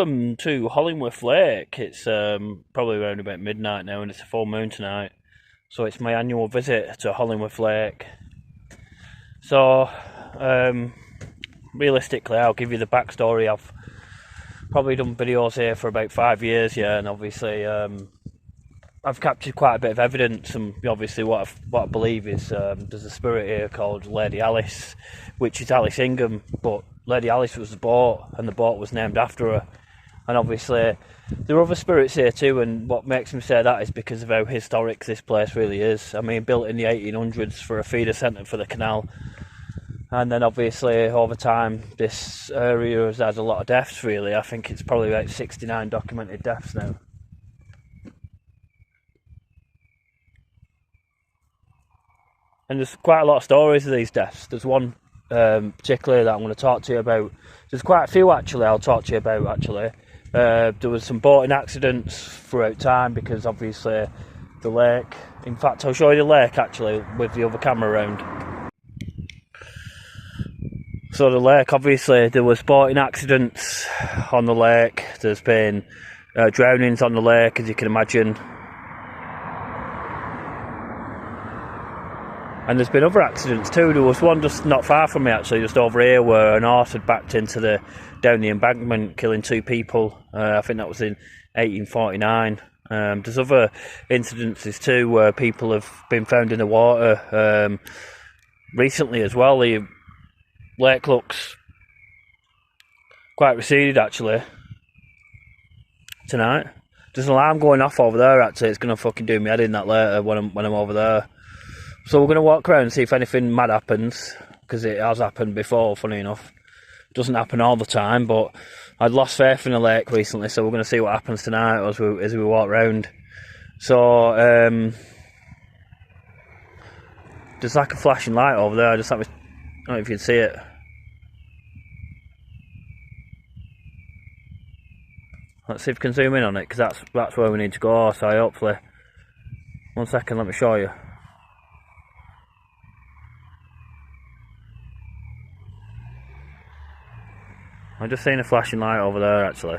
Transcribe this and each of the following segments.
welcome to Hollingworth Lake. It's probably around about midnight now and it's a full moon tonight. So it's my annual visit to Hollingworth Lake. So, realistically, I'll give you the backstory. I've probably done videos here for about 5 years, and obviously I've captured quite a bit of evidence, and obviously what I believe is there's a spirit here called Lady Alice, which is Alice Ingham, but Lady Alice was the boat, and the boat was named after her. And obviously there are other spirits here too, and what makes me say that is because of how historic this place really is. I mean, built in the 1800s for a feeder centre for the Canal, and then obviously over time this area has had a lot of deaths really. I think it's probably about 69 documented deaths now. And there's quite a lot of stories of these deaths. There's one particularly that I'm going to talk to you about. There's quite a few actually I'll talk to you about actually. There was some boating accidents throughout time because obviously the lake, in fact I'll show you the lake actually with the other camera around. So the lake, obviously there was boating accidents on the lake, there's been drownings on the lake as you can imagine. And there's been other accidents too. There was one just not far from me actually, just over here, where an horse had backed down the embankment, killing 2 people. I think that was in 1849. There's other incidences too where people have been found in the water recently as well. The lake looks quite receded actually tonight. There's an alarm going off over there actually. It's going to fucking do me head in that later when I'm over there. So we're going to walk around and see if anything mad happens, because it has happened before, funny enough. It doesn't happen all the time, but I'd lost faith in the lake recently, so we're going to see what happens tonight as we walk around. So, there's like a flashing light over there, I don't know if you can see it. Let's see if we can zoom in on it, because that's where we need to go, so hopefully... One second, let me show you. I've just seen a flashing light over there actually.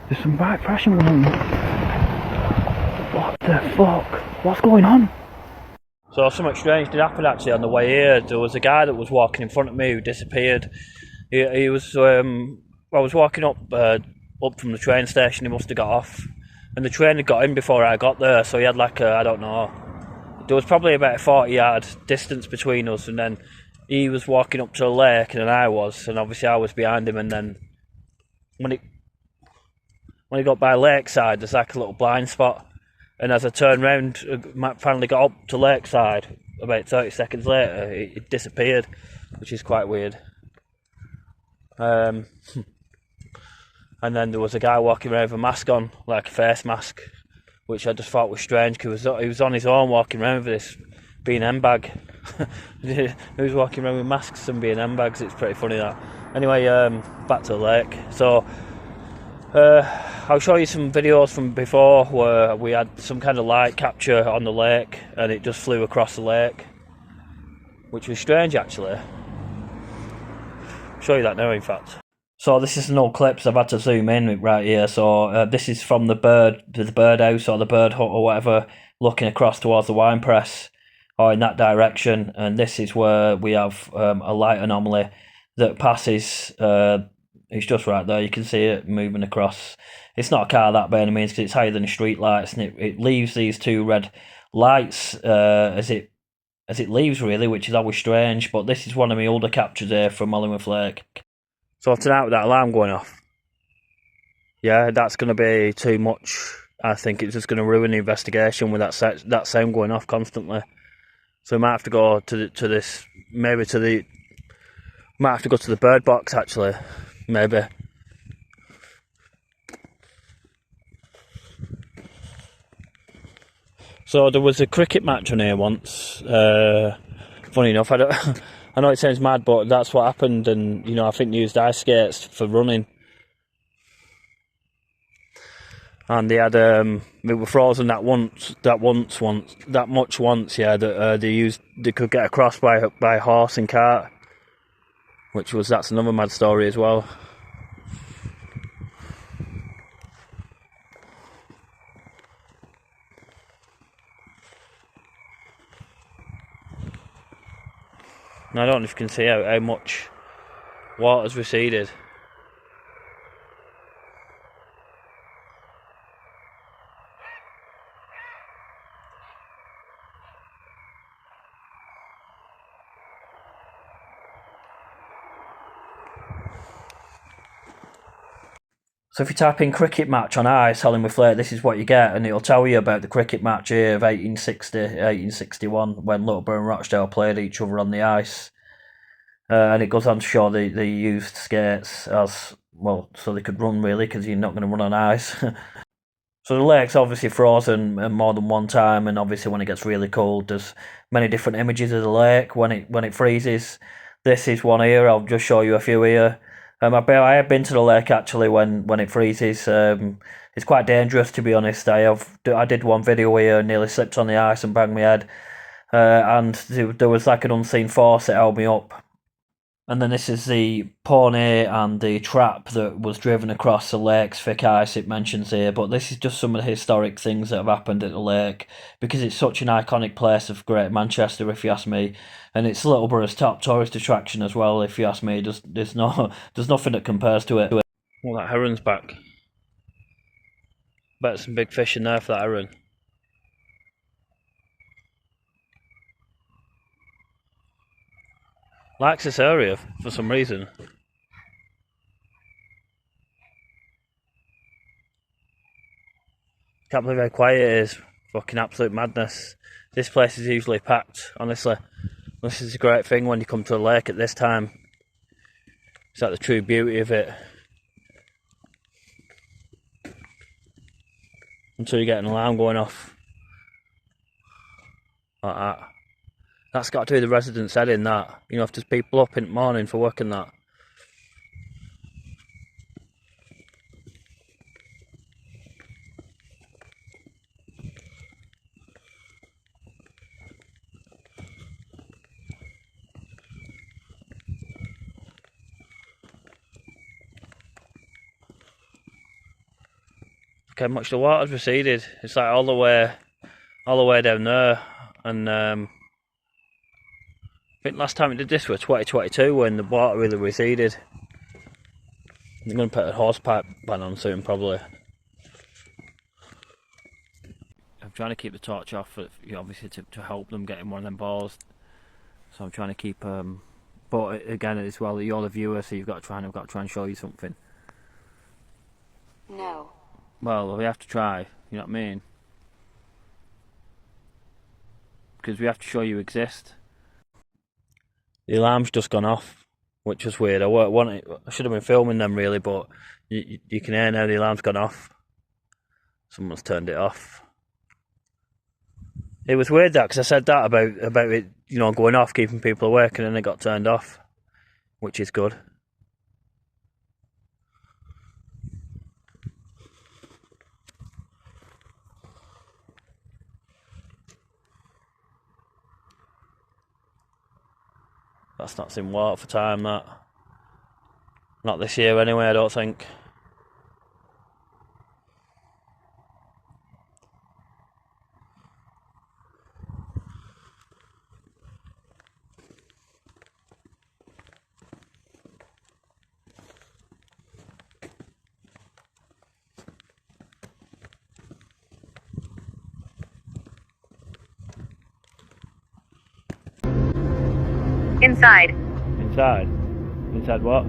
There's some bike crashing going on. What the fuck? What's going on? So something strange did happen actually on the way here. There was a guy that was walking in front of me who disappeared. He was, I was walking up from the train station, he must have got off. And the train had got in before I got there, so he had like a, I don't know. There was probably about a 40-yard distance between us, and then he was walking up to the lake and then I was, and obviously I was behind him, and then when he got by Lakeside, there's like a little blind spot, and as I turned round, finally got up to Lakeside, about 30 seconds later, it disappeared, which is quite weird. And then there was a guy walking around with a mask on, like a face mask, which I just thought was strange, because he was on his own walking around with this B&M bag. He was walking around with masks and B&M bags, it's pretty funny that. Anyway, back to the lake. So, I'll show you some videos from before where we had some kind of light capture on the lake and it just flew across the lake, which was strange actually. I'll show you that now in fact. So this is an old clip, so I've had to zoom in right here. So this is from the birdhouse or the bird hut or whatever, looking across towards the wine press in that direction, and this is where we have a light anomaly that passes. It's just right there. You can see it moving across. It's not a car that by any means because it's higher than the street lights, and it leaves these two red lights as it leaves, really, which is always strange. But this is one of my older captures here from Hollingworth Lake. So tonight with that alarm going off, yeah, that's going to be too much. I think it's just going to ruin the investigation with that sound going off constantly. So we might have to go to this, maybe might have to go to the bird box actually, maybe. So there was a cricket match on here once. Funny enough, I know it sounds mad, but that's what happened, and I think they used ice skates for running. And they had they were frozen that much once, yeah. That they could get across by horse and cart, that's another mad story as well. And I don't know if you can see how much water's receded. So if you type in cricket match on ice, Hollingworth Lake, this is what you get, and it'll tell you about the cricket match here of 1860, 1861, when Loughborough and Rochdale played each other on the ice. And it goes on to show they used skates as, well, so they could run really, because you're not going to run on ice. So the lake's obviously frozen more than one time, and obviously when it gets really cold, there's many different images of the lake when it freezes. This is one here. I'll just show you a few here. I have been to the lake actually when it freezes. It's quite dangerous, to be honest. I did one video here, nearly slipped on the ice and banged my head, and there was like an unseen force that held me up. And then this is the pony and the trap that was driven across the lake's thick ice it mentions here. But this is just some of the historic things that have happened at the lake, because it's such an iconic place of Great Manchester, if you ask me. And it's Littleborough's top tourist attraction as well, if you ask me. There's nothing that compares to it. Well, that heron's back. Bet some big fish in there for that heron. Likes this area for some reason. Can't believe how quiet it is. Fucking absolute madness. This place is usually packed, honestly. This is a great thing when you come to the lake at this time. It's like the true beauty of it. Until you get an alarm going off. Like that. That's got to do with the residents' head in that. If there's people up in the morning for work and that. Look how much the water's receded. It's like all the way down there. And I think last time it did this was 2022 when the water really receded. I'm going to put a hosepipe ban on soon, probably. I'm trying to keep the torch off, obviously to help them get in one of them balls. So I'm trying to keep, but again as well, you're the viewer, so I've got to try and show you something. No. Well, we have to try, you know what I mean? Because we have to show you exist. The alarm's just gone off, which was weird. I should have been filming them really, but you can hear now the alarm's gone off. Someone's turned it off. It was weird that, because I said that about it, going off, keeping people awake, and then it got turned off, which is good. That's not seen water for time, that. Not this year anyway, I don't think. Inside. Inside? Inside what?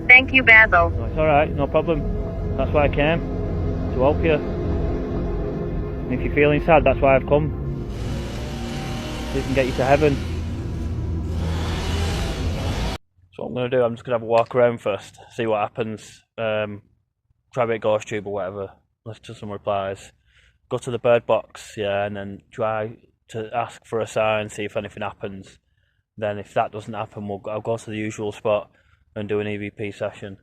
Thank you, Basil. No, it's alright, no problem. That's why I came. To help you. And if you're feeling sad, that's why I've come. So we can get you to heaven. So what I'm going to do, I'm just going to have a walk around first, see what happens. Try a bit of ghost tube or whatever, listen to some replies. Go to the bird box, yeah, and then try to ask for a sign, see if anything happens. Then if that doesn't happen, I'll go to the usual spot and do an EVP session.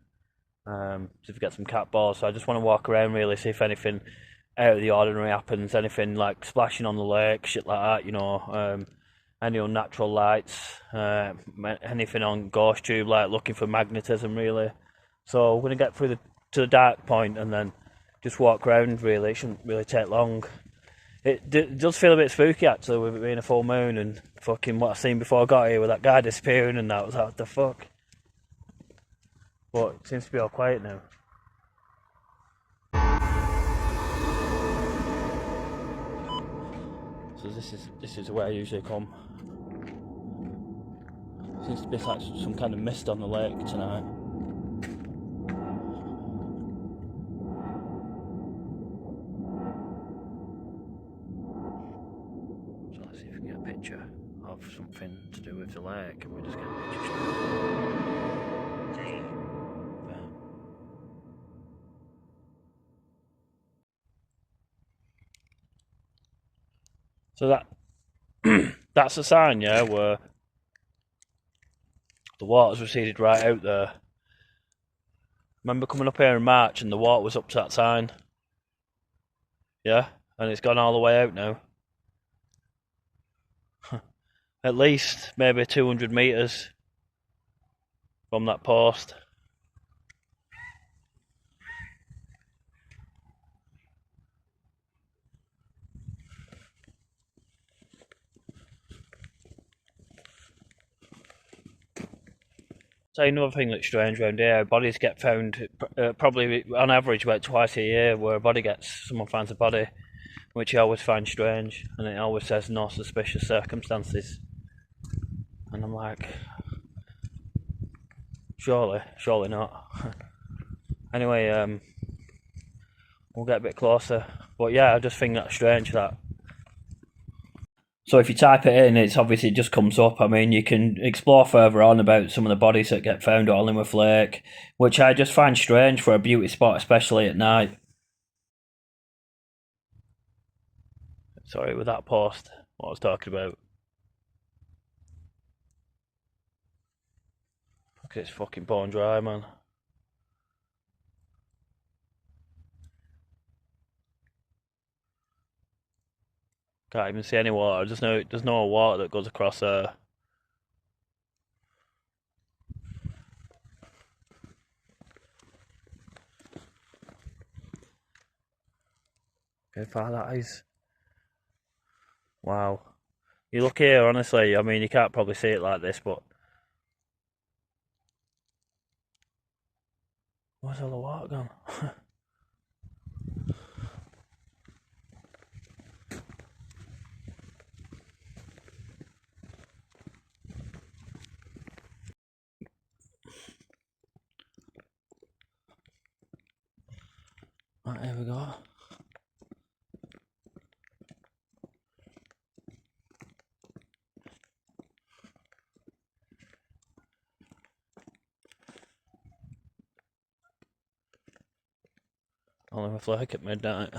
See if we get some cat balls. So I just want to walk around really, see if anything out of the ordinary happens, anything like splashing on the lake, shit like that, you know, any unnatural lights, anything on ghost tube, like looking for magnetism really. So we're going to get through to the dark point and then just walk around really. It shouldn't really take long. It does feel a bit spooky actually, with it being a full moon and fucking what I've seen before I got here with that guy disappearing and that. Was like, what the fuck? But it seems to be all quiet now. So this is where I usually come. Seems to be like some kind of mist on the lake tonight. So let's see if we can get a picture of something to do with the lake, and we just get a picture straight. So that's a sign, yeah, where the water's receded right out there. Remember coming up here in March and the water was up to that sign? Yeah, and it's gone all the way out now. At least maybe 200 metres from that post. So another thing that's strange around here, bodies get found probably on average about twice a year, where someone finds a body, which I always find strange, and it always says no suspicious circumstances. And I'm like, surely not. Anyway, we'll get a bit closer. But yeah, I just think that's strange that. So if you type it in, it's obviously it just comes up. I mean, you can explore further on about some of the bodies that get found at Hollingworth Lake, which I just find strange for a beauty spot, especially at night. Sorry, with that post, what I was talking about. Look, it's fucking bone dry, man. Can't even see any water. There's no water that goes across there. How far that is. Wow. You look here, honestly, I mean, you can't probably see it like this, but where's all the water gone? Right, here we go. Hollingworth Lake at midnight.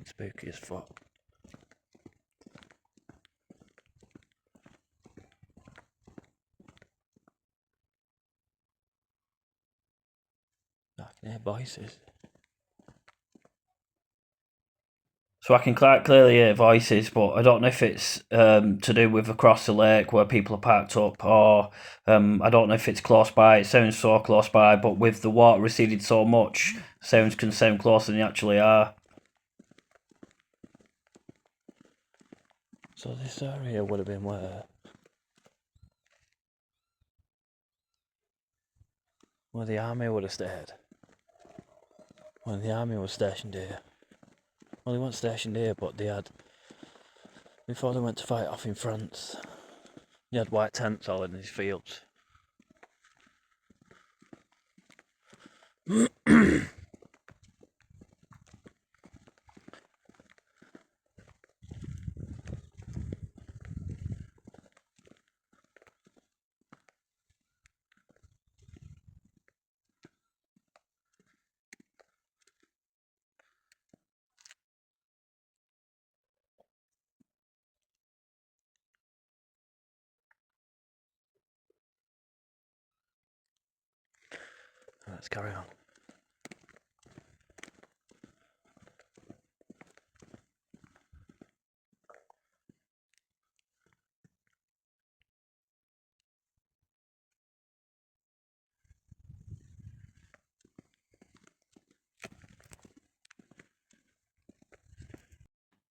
Spooky as fuck. I can hear voices. So I can quite clearly hear voices, but I don't know if it's to do with across the lake where people are parked up, or I don't know if it's close by. It sounds so close by, but with the water receded so much, sounds can sound closer than they actually are. So this area would have been where the army would have stayed. When the army was stationed here. Well, they weren't stationed here, but they had, before they went to fight off in France, they had white tents all in these fields. Let's carry on.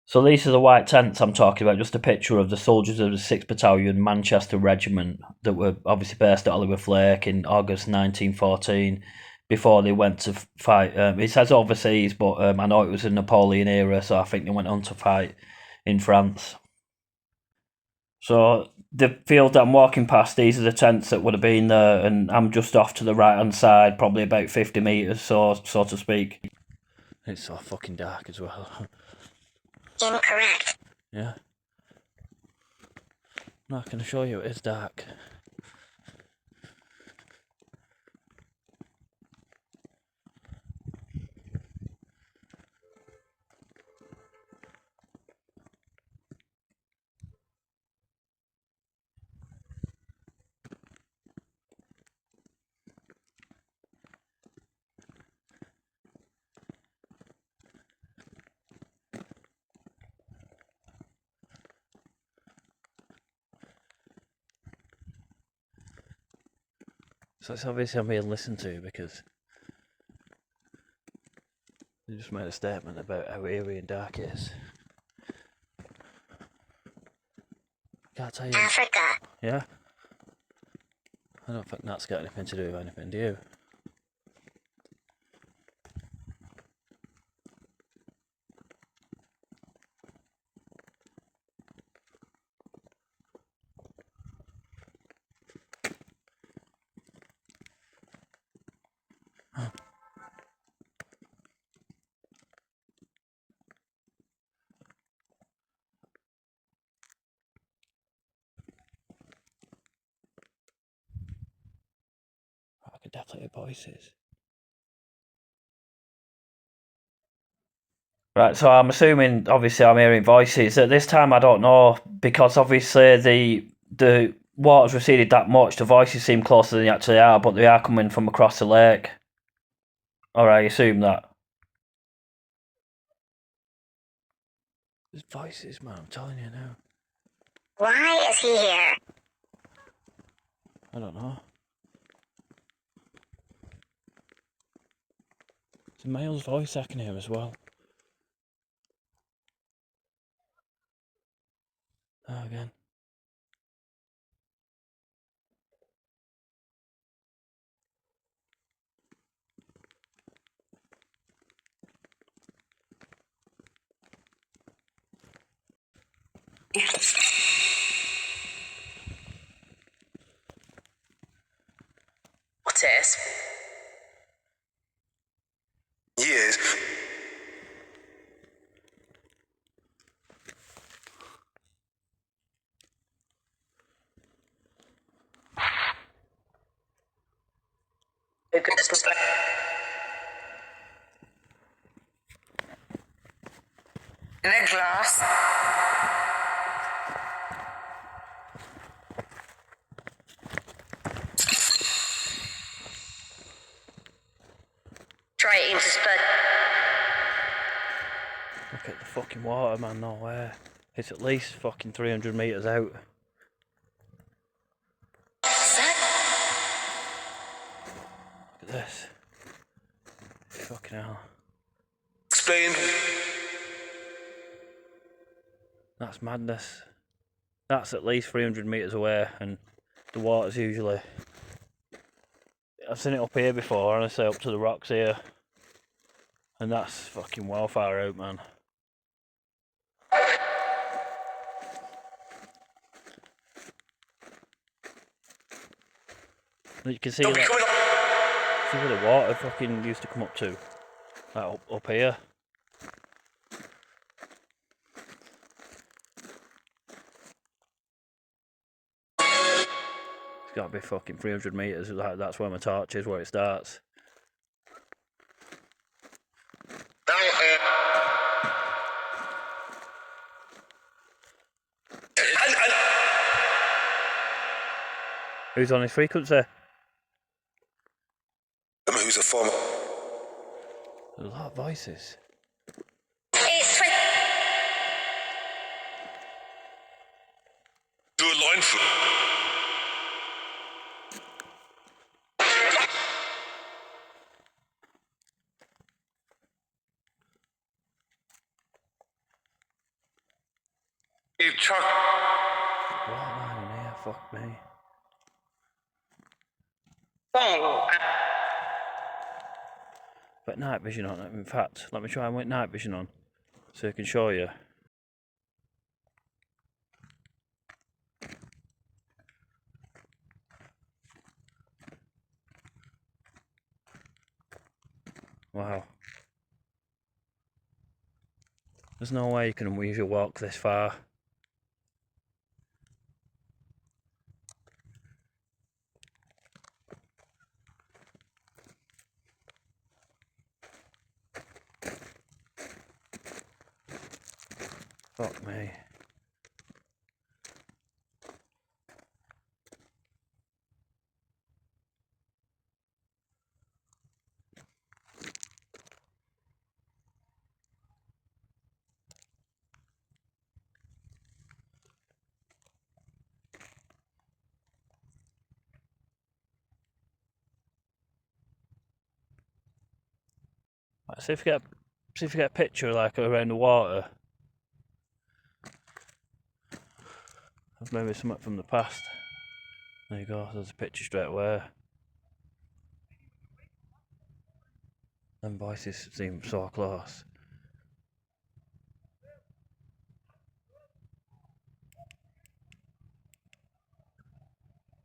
So these are the white tents I'm talking about, just a picture of the soldiers of the 6th Battalion Manchester Regiment that were obviously based at Hollingworth Lake in August 1914 before they went to fight. It says overseas, but I know it was a Napoleon era, so I think they went on to fight in France. So the field that I'm walking past, these are the tents that would have been there, and I'm just off to the right-hand side, probably about 50 metres, so to speak. It's so fucking dark as well. Incorrect. Yeah. No, I can assure you it is dark. So it's obviously I'm being listened to because they just made a statement about how eerie and dark it is. Can't tell you. Africa. Yeah? I don't think that's got anything to do with anything, do you? I could definitely hear voices. Right, so I'm assuming, obviously, I'm hearing voices. At this time, I don't know, because obviously the water's receded that much, the voices seem closer than they actually are, but they are coming from across the lake. Or I assume that. There's voices, man, I'm telling you now. Why is he here? I don't know. It's a male's voice I can hear as well. Oh, again. What is? Yes. In a glass. Try it into spud. Look at the fucking water, man, no way. It's at least fucking 300 metres out. Look at this. Fucking hell. Explain. That's madness. That's at least 300 metres away, and the water's usually... I've seen it up here before, honestly, up to the rocks here. And that's fucking well far out, man. You can see that. See where the water fucking used to come up to. Like up here. It's got to be fucking 300 metres. That's where my torch is, where it starts. Who's on his frequency? Who's a former? There's a lot of voices. It's Do a line for. You chuck. What line in here? Fuck me. But night vision on it. In fact, let me try and with night vision on, so I can show you. Wow. There's no way you can usually walk this far. Fuck me. Right, see if you get a picture like around the water. Of maybe something from the past. There you go, there's a picture straight away. Them voices seem so close.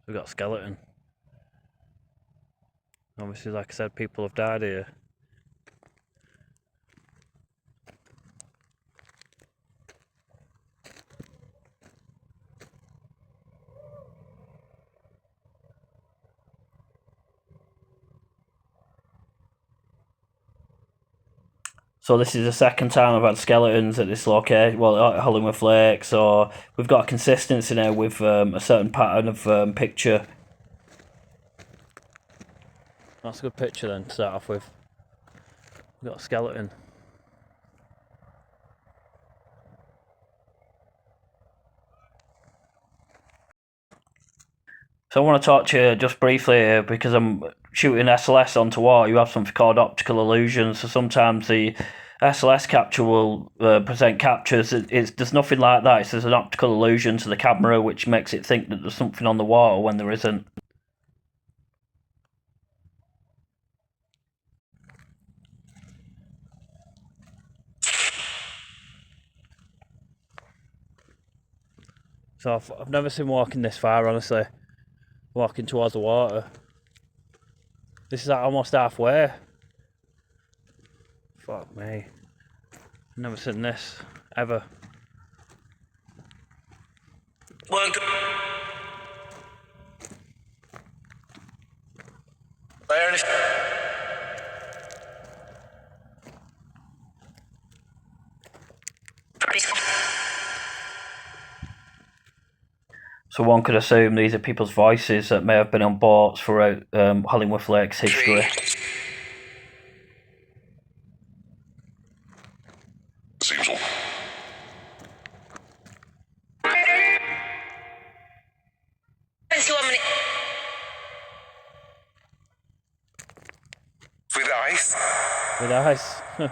We've got a skeleton. Obviously, like I said, people have died here. So this is the second time I've had skeletons at this location, well, at Hollingworth Lake, so we've got a consistency now with a certain pattern of picture. That's a good picture then to start off with. We've got a skeleton. So I want to talk to you just briefly here because I'm shooting SLS onto water. You have something called optical illusion. So sometimes the SLS capture will present captures. There's nothing like that. It's just an optical illusion to the camera which makes it think that there's something on the water when there isn't. So I've never seen walking this far, honestly. Walking towards the water. This is like almost halfway. Fuck me. I've never seen this, ever. One. Irish. So one could assume these are people's voices that may have been on boats throughout Hollingworth Lake's history. Seems With ice. And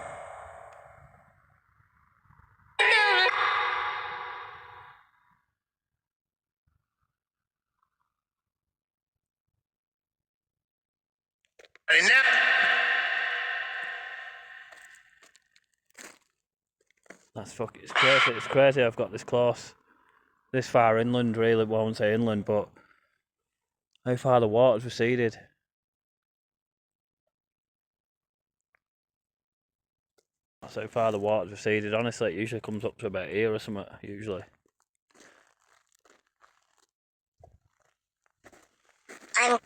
now, That's fucking, it's crazy. It's crazy I've got this close. This far inland, really. Well, I won't say inland, but how far the water's receded. That's how far the water's receded. Honestly, it usually comes up to about here or something, usually. I'm Where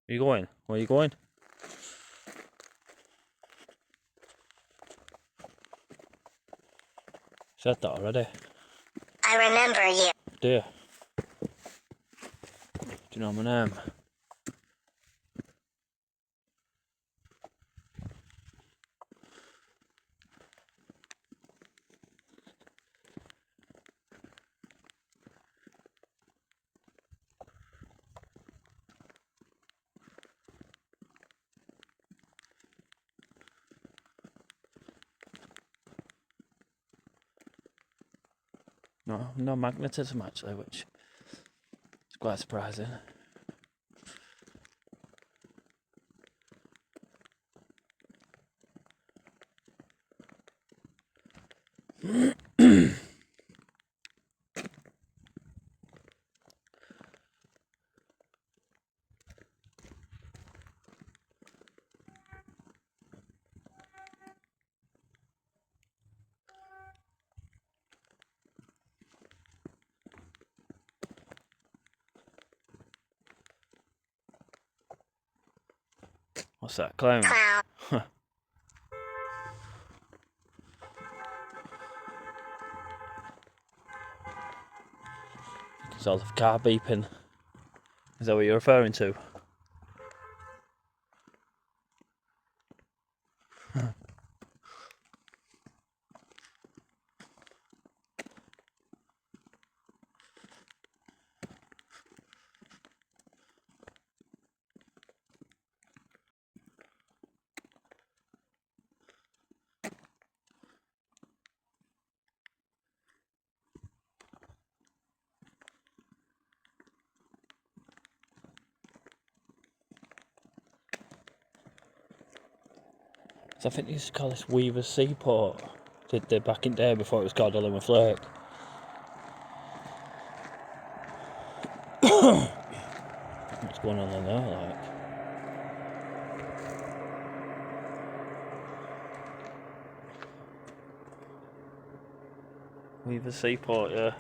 you going? Where are you going? Said that already. I remember you. Do you? Do you know my name? No, no magnetism actually, which is quite surprising. What's that, clown? Clown. It's all the car beeping. Is that what you're referring to? So I think they used to call this Weaver's Seaport. Did they back in the day before it was called Hollingworth Lake? What's going on in there, like? Weaver's Seaport, yeah.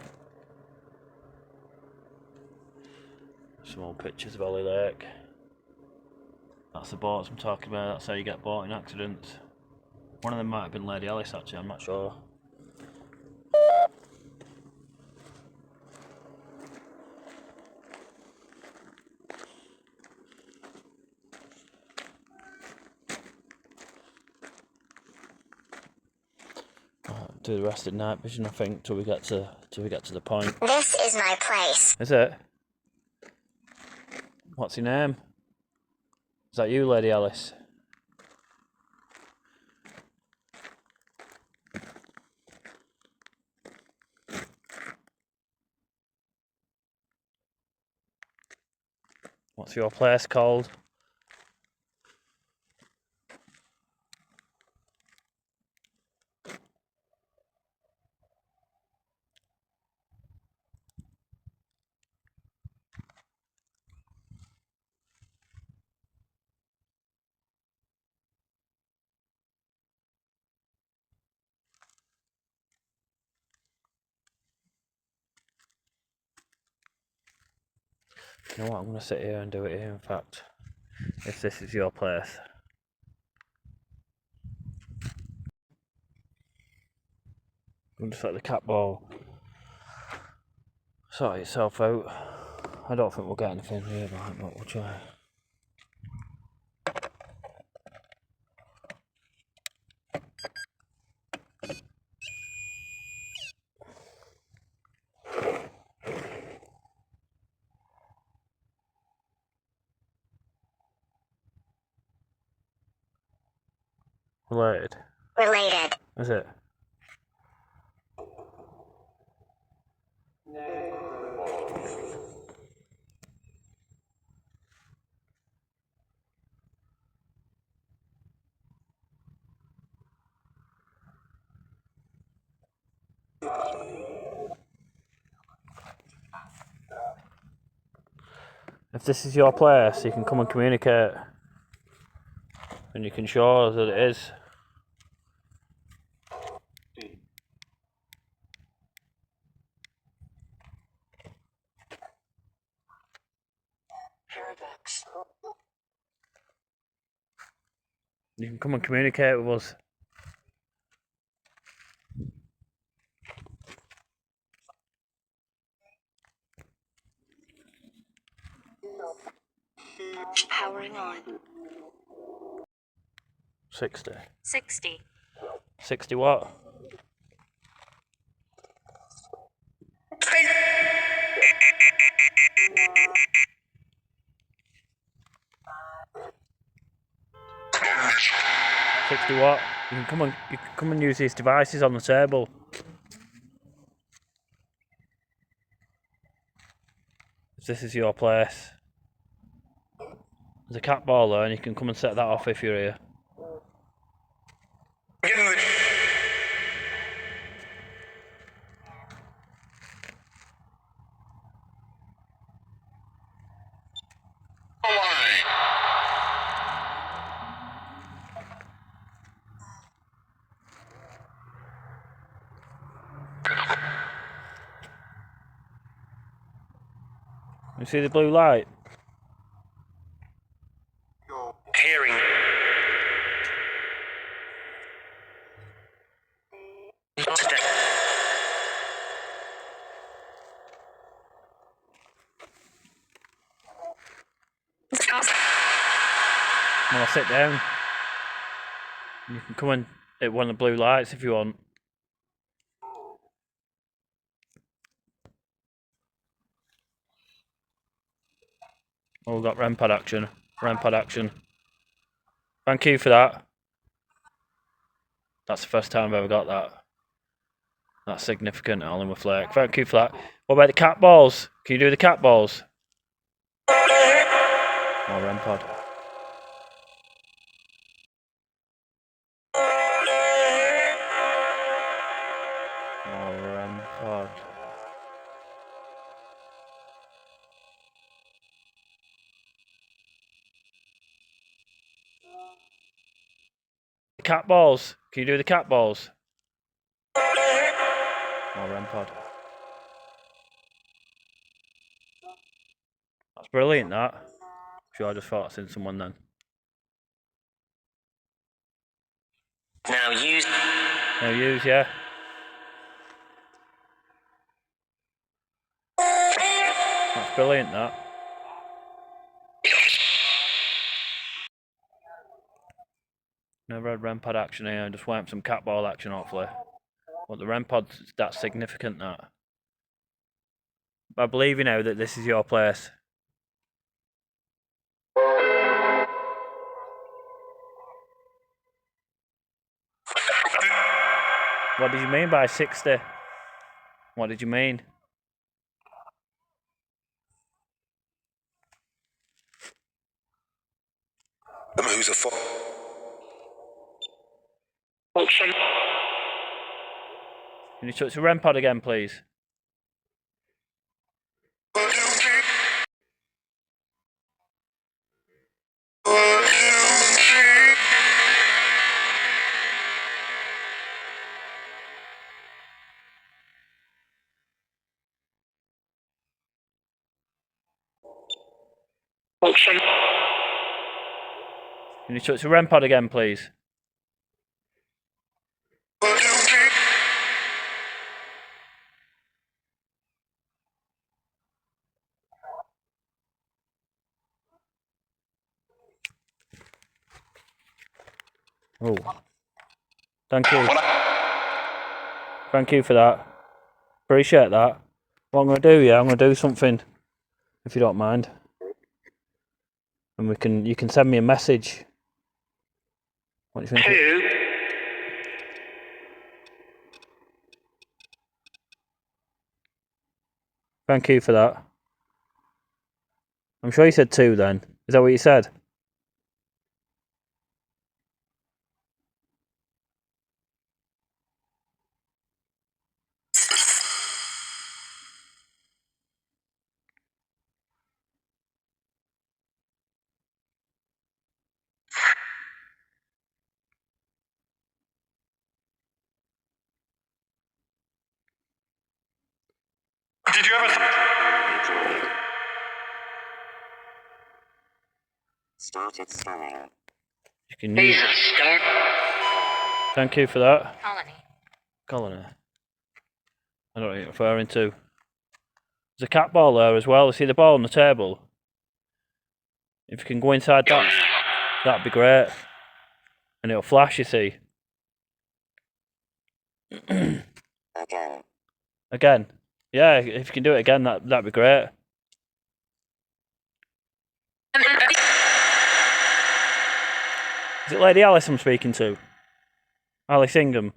Some old pictures of Holly Lake. That's the boats I'm talking about, that's how you get boat in accidents. One of them might have been Lady Alice actually, I'm not sure. Do the rest at night vision, I think, till we get to the point. This is my place. Is it? What's your name? Is that you, Lady Alice? What's your place called? You know what, I'm going to sit here and do it here, in fact. If this is your place. I'm just let the cat ball sort itself out. I don't think we'll get anything here, but we'll try. Related. Related. Is it? If this is your place, you can come and communicate. And you can show us that it is. You can come and communicate with us. Powering on. 60. 60. 60 what? What? You can come and use these devices on the table. If this is your place. There's a cat ball there and you can come and set that off if you're here. You see the blue light? Hearing. Well, I'll sit down. You can come and hit one of the blue lights if you want. Oh, we've got REM pad action. REM pad action. Thank you for that. That's the first time I've ever got that. That's significant, Hollingworth Lake. Thank you for that. What about the cat balls? Can you do the cat balls? Oh, REM pod. Oh, REM pod. The cat balls. Can you do the cat balls? Oh, REM pod. That's brilliant, that. Sure, I just thought I'd seen someone then. Now use. No use, yeah. That's brilliant, that. Never had REM pod action here, I just went some cat ball action hopefully. But the REM pod's that significant, that. I believe you now that this is your place. What did you mean by 60? What did you mean? Who's a fuck? Function. Can you touch the REM pod again, please? Function. Can you touch the REM pod again, please? Oh. Thank you. Thank you for that. Appreciate that. What I'm going to do, yeah, I'm going to do something, if you don't mind. And you can send me a message. What do you think? Who Thank you for that. I'm sure you said 2 then. Is that what you said? Did you ever... Started scanning. You can use. Start. Thank you for that. Colony. Colony. I don't know what you're referring to. There's a cat ball there as well. See the ball on the table? If you can go inside that, that'd be great. And it'll flash, you see. Again. Again. Yeah, if you can do it again, that'd be great. Is it Lady Alice I'm speaking to? Alice Ingham.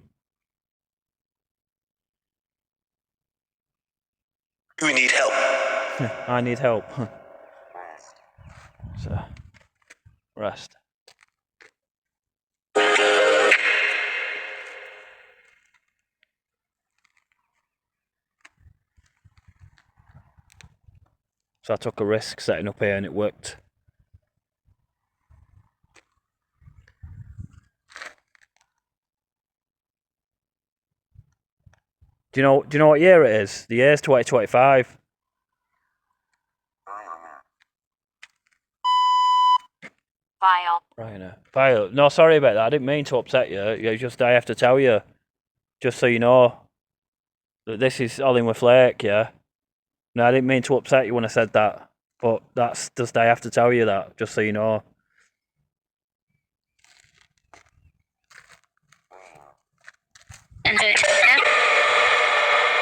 We need help. I need help. Rest. So, rest. So I took a risk setting up here and it worked. Do you know what year it is? The year's 2025. File. Right, no, sorry about that. I didn't mean to upset you. I have to tell you, just so you know, that this is Hollingworth Lake, yeah? No, I didn't mean to upset you when I said that, but that's just, I have to tell you that, just so you know.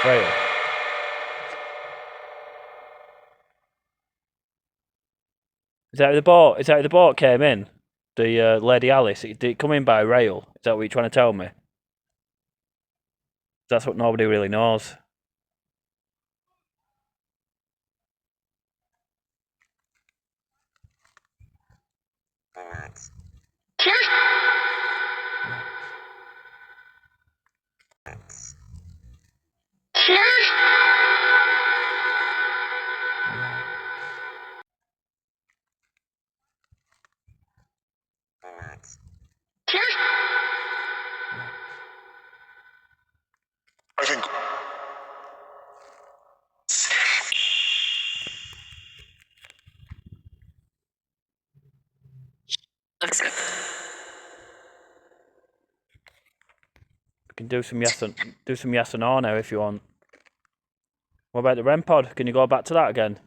Right. Is that how the boat? Is that how the boat came in? The Lady Alice. Did it come in by rail? Is that what you're trying to tell me? That's what nobody really knows. Relax. Relax. Relax. I think... You can do some yes and no now if you want. What about the REM pod? Can you go back to that again?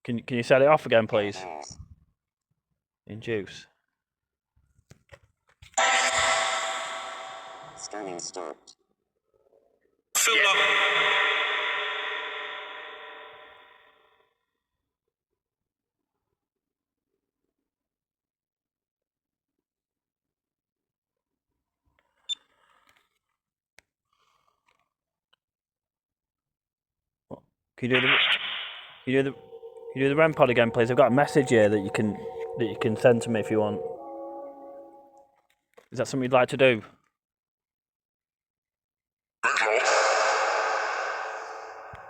Can you set it off again, please? Yes. Induce. Scanning stopped. Fill up. Can you do the can you do the REM pod again, please? I've got a message here that you can send to me if you want. Is that something you'd like to do?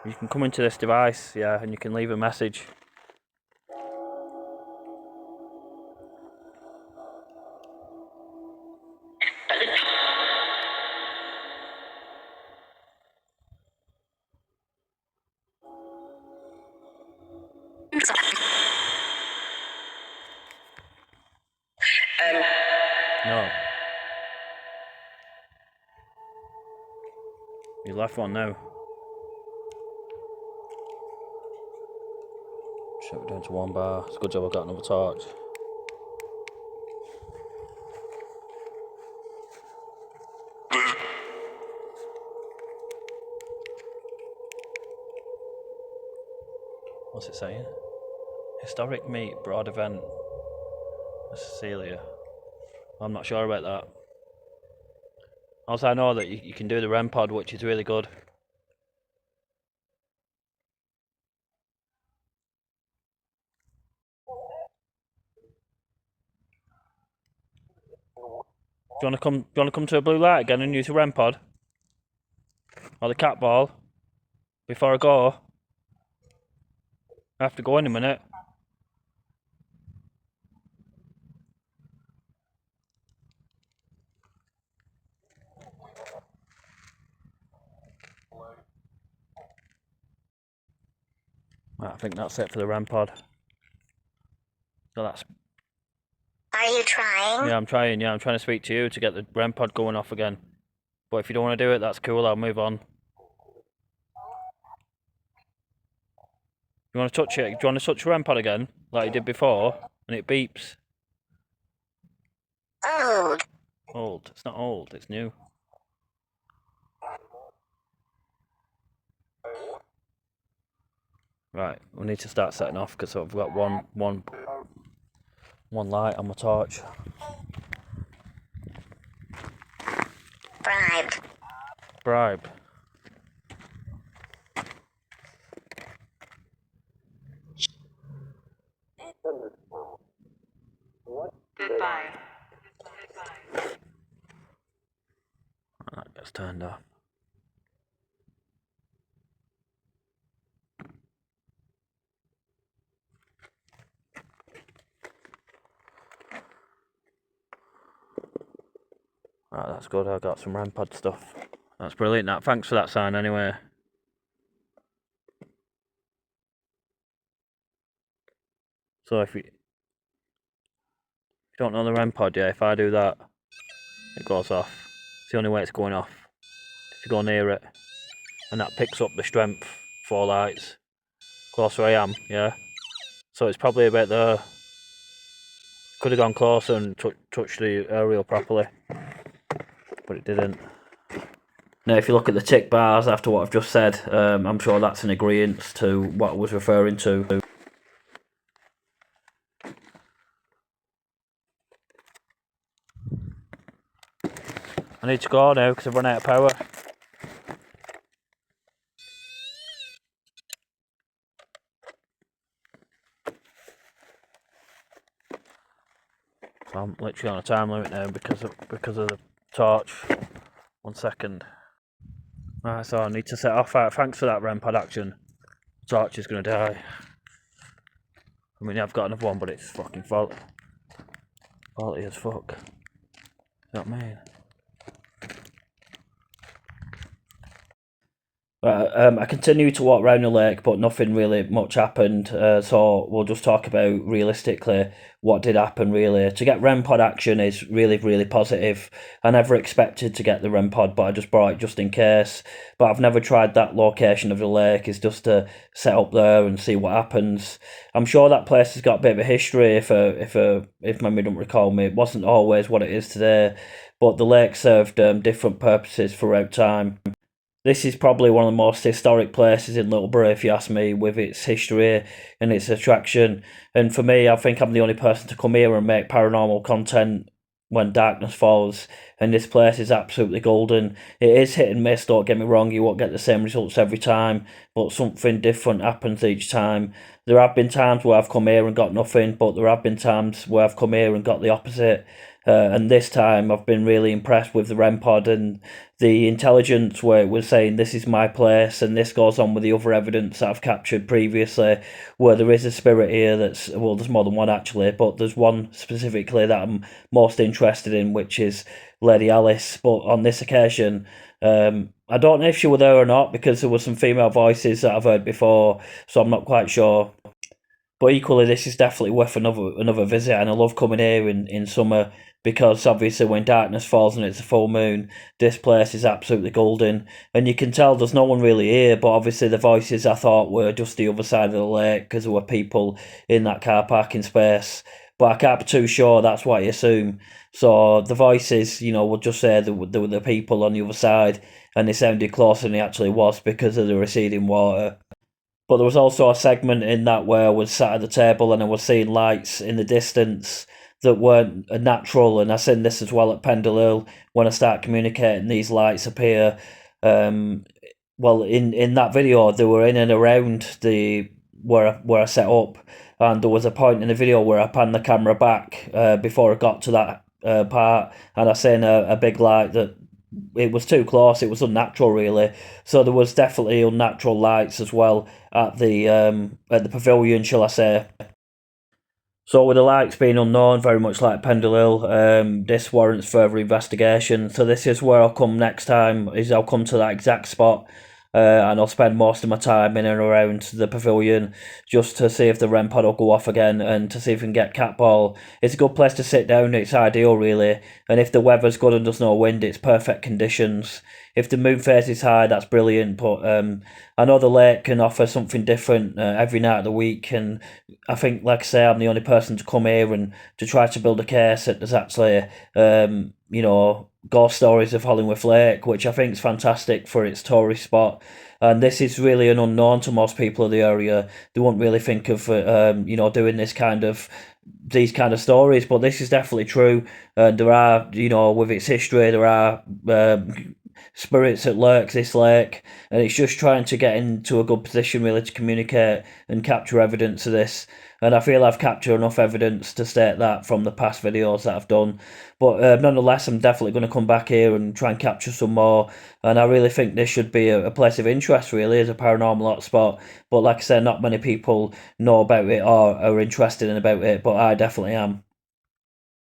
You can come into this device, yeah, and you can leave a message. No. You left one now. Shut it down to 1 bar. It's a good job I got another torch. What's it saying? Historic meet, broad event. Cecilia. I'm not sure about that. Also, I know that you can do the REM pod, which is really good. Do you want to come to a blue light again and use a REM pod? Or the cat ball? Before I go? I have to go in a minute. Right, I think that's it for the REM pod. So that's... Are you trying? Yeah, I'm trying to speak to you to get the REM pod going off again. But if you don't want to do it, that's cool, I'll move on. You want to touch it? Do you want to touch the REM pod again, like you did before, and it beeps? Old. Old. It's not old, it's new. Right, we need to start setting off because I've got one light on my torch. Bribe. Bribe. Goodbye. That gets turned off. Right, that's good. I got some REM pod stuff. That's brilliant. That. Thanks for that sign anyway. So if you don't know the REM pod, yeah, if I do that, it goes off. It's the only way it's going off. If you go near it, and that picks up the strength, 4 lights. Closer I am, yeah. So it's probably about there. Could have gone closer and touched the aerial properly, but it didn't. Now, if you look at the tick bars after what I've just said, I'm sure that's an agreement to what I was referring to. I need to go now because I've run out of power. So I'm literally on a time limit now because of the torch. 1 second. Right, so I need to set off. Thanks for that REM pod action. Torch is gonna die. I mean, I've got another one, but it's fucking faulty as fuck. You know what I mean? Right, I continued to walk around the lake, but nothing really much happened. So we'll just talk about realistically what did happen. Really, to get REM pod action is really, really positive. I never expected to get the REM pod, but I just brought it just in case. But I've never tried that location of the lake. It's just to set up there and see what happens. I'm sure that place has got a bit of a history. If memory don't recall me, it wasn't always what it is today. But the lake served different purposes throughout time. This is probably one of the most historic places in Littleborough, if you ask me, with its history and its attraction. And for me, I think I'm the only person to come here and make paranormal content when darkness falls. And this place is absolutely golden. It is hit and miss, don't get me wrong, you won't get the same results every time, but something different happens each time. There have been times where I've come here and got nothing, but there have been times where I've come here and got the opposite. And this time I've been really impressed with the REM pod and the intelligence where it was saying this is my place, and this goes on with the other evidence that I've captured previously where there is a spirit here that's, well, there's more than one actually, but there's one specifically that I'm most interested in, which is Lady Alice. But on this occasion, I don't know if she were there or not because there were some female voices that I've heard before, so I'm not quite sure. But equally, this is definitely worth another visit, and I love coming here in summer because obviously when darkness falls and it's a full moon, this place is absolutely golden, and you can tell there's no one really here. But obviously the voices I thought were just the other side of the lake because there were people in that car parking space. But I can't be too sure. That's what I assume. So the voices, would just say there were the people on the other side, and they sounded closer than they actually was because of the receding water. But there was also a segment in that where I was sat at the table and I was seeing lights in the distance that weren't natural, and I seen this as well at Pendle Hill when I start communicating. These lights appear. Well, in that video, they were in and around the where I set up, and there was a point in the video where I panned the camera back before I got to that part, and I seen a big light that it was too close. It was unnatural, really. So there was definitely unnatural lights as well at the pavilion, shall I say? So with the lights being unknown, very much like Pendle Hill, this warrants further investigation. So this is where I'll come next time, is I'll come to that exact spot, and I'll spend most of my time in and around the pavilion just to see if the REM pod will go off again and to see if we can get cat ball. It's a good place to sit down, it's ideal really, and if the weather's good and there's no wind, it's perfect conditions. If the moon phase is high, that's brilliant, but I know the lake can offer something different every night of the week, and I think, like I say, I'm the only person to come here and to try to build a case that there's actually, ghost stories of Hollingworth Lake, which I think is fantastic for its tourist spot. And this is really an unknown to most people of the area. They won't really think of, doing these kind of stories, but this is definitely true. There are, with its history, there are spirits that lurk this lake, and it's just trying to get into a good position really to communicate and capture evidence of this. And I feel I've captured enough evidence to state that from the past videos that I've done. But nonetheless, I'm definitely going to come back here and try and capture some more. And I really think this should be a place of interest, really, as a paranormal hotspot. But like I said, not many people know about it or are interested in about it, but I definitely am.